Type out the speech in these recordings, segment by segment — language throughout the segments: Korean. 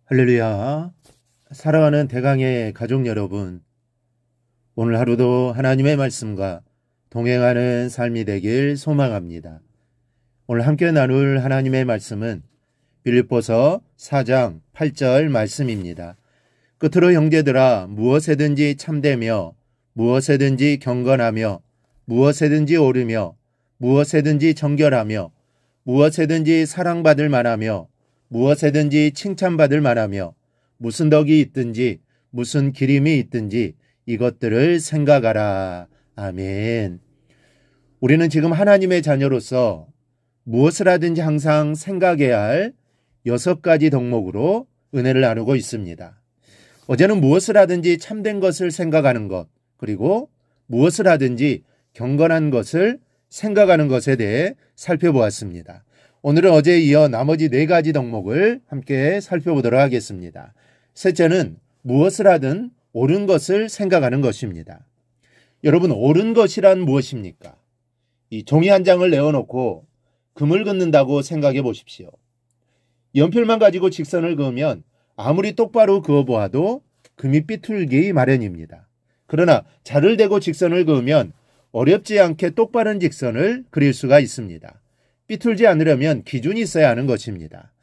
할렐루야. 사랑하는 대강의 가족 여러분, 오늘 하루도 하나님의 말씀과 동행하는 삶이 되길 소망합니다. 오늘 함께 나눌 하나님의 말씀은 빌립보서 4장 8절 말씀입니다. 끝으로 형제들아, 무엇에든지 참되며 무엇에든지 경건하며 무엇에든지 옳으며 무엇에든지 정결하며 무엇에든지 사랑받을 만하며 무엇에든지 칭찬받을 만하며 무슨 덕이 있든지 무슨 기림이 있든지 이것들을 생각하라. 아멘. 우리는 지금 하나님의 자녀로서 무엇을 하든지 항상 생각해야 할 6가지 덕목으로 은혜를 나누고 있습니다. 어제는 무엇을 하든지 참된 것을 생각하는 것, 그리고 무엇을 하든지 경건한 것을 생각하는 것에 대해 살펴보았습니다. 오늘은 어제에 이어 나머지 4가지 덕목을 함께 살펴보도록 하겠습니다. 셋째는 무엇을 하든 옳은 것을 생각하는 것입니다. 여러분, 옳은 것이란 무엇입니까? 이 종이 한 장을 내어놓고 금을 긋는다고 생각해 보십시오. 연필만 가지고 직선을 그으면 아무리 똑바로 그어보아도 금이 삐뚤기 마련입니다. 그러나 자를 대고 직선을 그으면 어렵지 않게 똑바른 직선을 그릴 수가 있습니다. 삐뚤지 않으려면 기준이 있어야 하는 것입니다.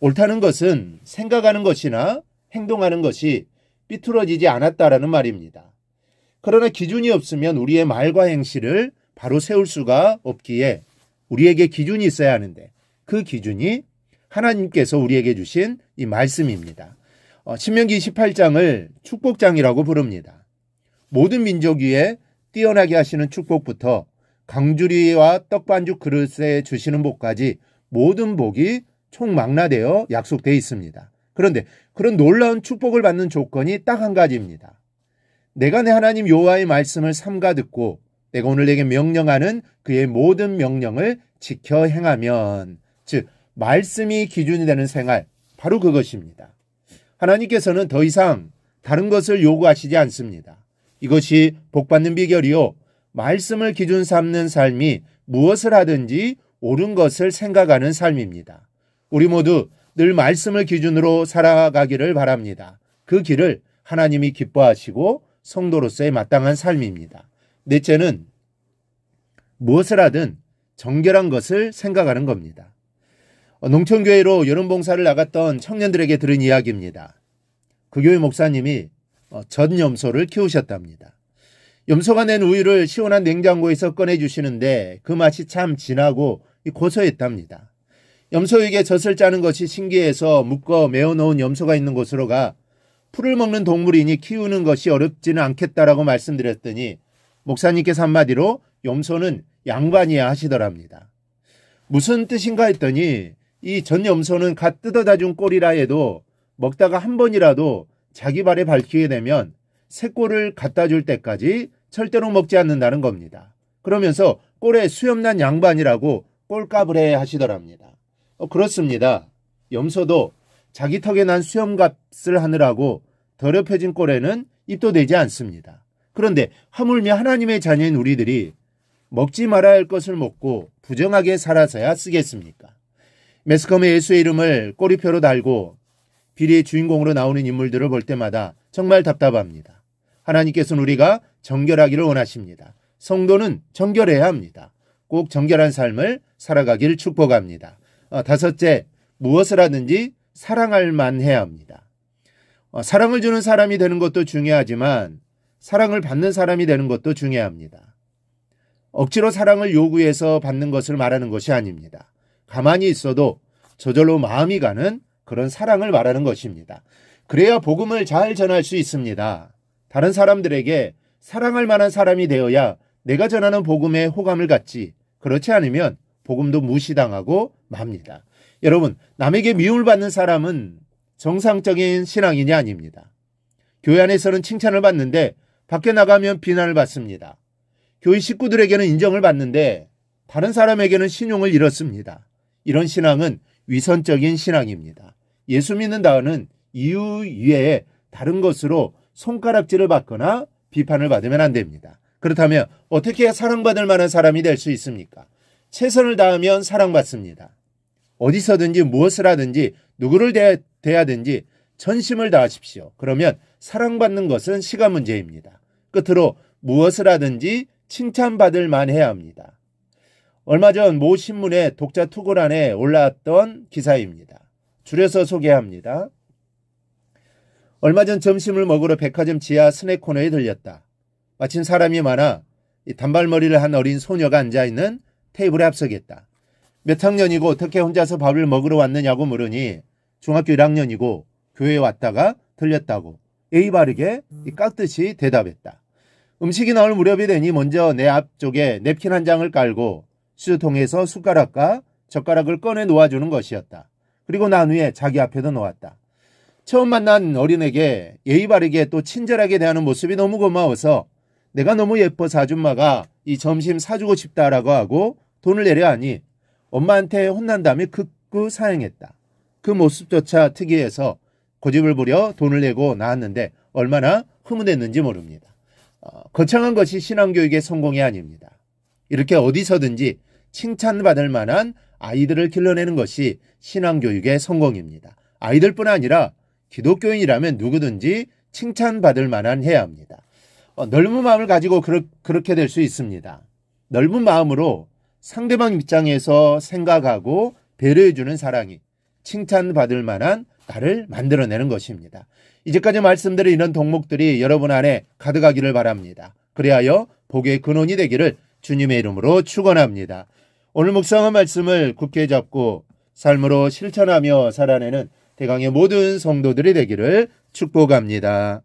옳다는 것은 생각하는 것이나 행동하는 것이 삐뚤어지지 않았다라는 말입니다. 그러나 기준이 없으면 우리의 말과 행실을 바로 세울 수가 없기에 우리에게 기준이 있어야 하는데, 그 기준이 하나님께서 우리에게 주신 이 말씀입니다. 신명기 28장을 축복장이라고 부릅니다. 모든 민족 위에 뛰어나게 하시는 축복부터 강주리와 떡반죽 그릇에 주시는 복까지 모든 복이 총망라되어 약속되어 있습니다. 그런데 그런 놀라운 축복을 받는 조건이 딱 한 가지입니다. 내가 내 하나님 여호와의 말씀을 삼가 듣고 내가 오늘 내게 명령하는 그의 모든 명령을 지켜 행하면, 즉 말씀이 기준이 되는 생활, 바로 그것입니다. 하나님께서는 더 이상 다른 것을 요구하시지 않습니다. 이것이 복받는 비결이요, 말씀을 기준 삼는 삶이 무엇을 하든지 옳은 것을 생각하는 삶입니다. 우리 모두 늘 말씀을 기준으로 살아가기를 바랍니다. 그 길을 하나님이 기뻐하시고 성도로서의 마땅한 삶입니다. 넷째는 무엇을 하든 정결한 것을 생각하는 겁니다. 농촌교회로 여름봉사를 나갔던 청년들에게 들은 이야기입니다. 그 교회 목사님이 젖염소를 키우셨답니다. 염소가 낸 우유를 시원한 냉장고에서 꺼내주시는데 그 맛이 참 진하고 고소했답니다. 염소에게 젖을 짜는 것이 신기해서 묶어 메어놓은 염소가 있는 곳으로 가 풀을 먹는 동물이니 키우는 것이 어렵지는 않겠다라고 말씀드렸더니 목사님께서 한마디로 염소는 양반이야 하시더랍니다. 무슨 뜻인가 했더니 이 전 염소는 갓 뜯어다 준 꼴이라 해도 먹다가 한 번이라도 자기 발에 밟히게 되면 새 꼴을 갖다 줄 때까지 절대로 먹지 않는다는 겁니다. 그러면서 꼴에 수염난 양반이라고 꼴값을 해 하시더랍니다. 그렇습니다. 염소도 자기 턱에 난 수염값을 하느라고 더럽혀진 꼴에는 입도 대지 않습니다. 그런데 하물며 하나님의 자녀인 우리들이 먹지 말아야 할 것을 먹고 부정하게 살아서야 쓰겠습니까? 매스컴에 예수의 이름을 꼬리표로 달고 비리의 주인공으로 나오는 인물들을 볼 때마다 정말 답답합니다. 하나님께서는 우리가 정결하기를 원하십니다. 성도는 정결해야 합니다. 꼭 정결한 삶을 살아가기를 축복합니다. 다섯째, 무엇을 하든지 사랑할 만해야 합니다. 사랑을 주는 사람이 되는 것도 중요하지만 사랑을 받는 사람이 되는 것도 중요합니다. 억지로 사랑을 요구해서 받는 것을 말하는 것이 아닙니다. 가만히 있어도 저절로 마음이 가는 그런 사랑을 말하는 것입니다. 그래야 복음을 잘 전할 수 있습니다. 다른 사람들에게 사랑할 만한 사람이 되어야 내가 전하는 복음에 호감을 갖지, 그렇지 않으면 복음도 무시당하고 맙니다. 여러분, 남에게 미움을 받는 사람은 정상적인 신앙인이 아닙니다. 교회 안에서는 칭찬을 받는데 밖에 나가면 비난을 받습니다. 교회 식구들에게는 인정을 받는데 다른 사람에게는 신용을 잃었습니다. 이런 신앙은 위선적인 신앙입니다. 예수 믿는다는 이유 이외에 다른 것으로 손가락질을 받거나 비판을 받으면 안 됩니다. 그렇다면 어떻게 해야 사랑받을 만한 사람이 될 수 있습니까? 최선을 다하면 사랑받습니다. 어디서든지 무엇을 하든지 누구를 대하든지 전심을 다하십시오. 그러면 사랑받는 것은 시간 문제입니다. 끝으로 무엇을 하든지 칭찬받을 만해야 합니다. 얼마 전 모 신문의 독자 투고란에 올라왔던 기사입니다. 줄여서 소개합니다. 얼마 전 점심을 먹으러 백화점 지하 스낵 코너에 들렸다. 마침 사람이 많아 단발머리를 한 어린 소녀가 앉아있는 테이블에 합석했다. 몇 학년이고 어떻게 혼자서 밥을 먹으러 왔느냐고 물으니 중학교 1학년이고 교회에 왔다가 들렸다고 예의 바르게 깍듯이 대답했다. 음식이 나올 무렵이 되니 먼저 내 앞쪽에 냅킨 한 장을 깔고 수저통에서 숟가락과 젓가락을 꺼내 놓아주는 것이었다. 그리고 난 후에 자기 앞에도 놓았다. 처음 만난 어린에게 예의 바르게 또 친절하게 대하는 모습이 너무 고마워서 내가 너무 예뻐서 아줌마가 이 점심 사주고 싶다라고 하고 돈을 내려 하니 엄마한테 혼난 다음에 극구 사양했다. 그 모습조차 특이해서 고집을 부려 돈을 내고 나왔는데 얼마나 흐뭇했는지 모릅니다. 거창한 것이 신앙교육의 성공이 아닙니다. 이렇게 어디서든지 칭찬받을 만한 아이들을 길러내는 것이 신앙교육의 성공입니다. 아이들뿐 아니라 기독교인이라면 누구든지 칭찬받을 만한 해야 합니다. 넓은 마음을 가지고 그렇게 될 수 있습니다. 넓은 마음으로 상대방 입장에서 생각하고 배려해주는 사랑이 칭찬받을 만한 나를 만들어내는 것입니다. 이제까지 말씀드린 이런 덕목들이 여러분 안에 가득하기를 바랍니다. 그리하여 복의 근원이 되기를 주님의 이름으로 축원합니다. 오늘 묵상한 말씀을 굳게 잡고 삶으로 실천하며 살아내는 대강의 모든 성도들이 되기를 축복합니다.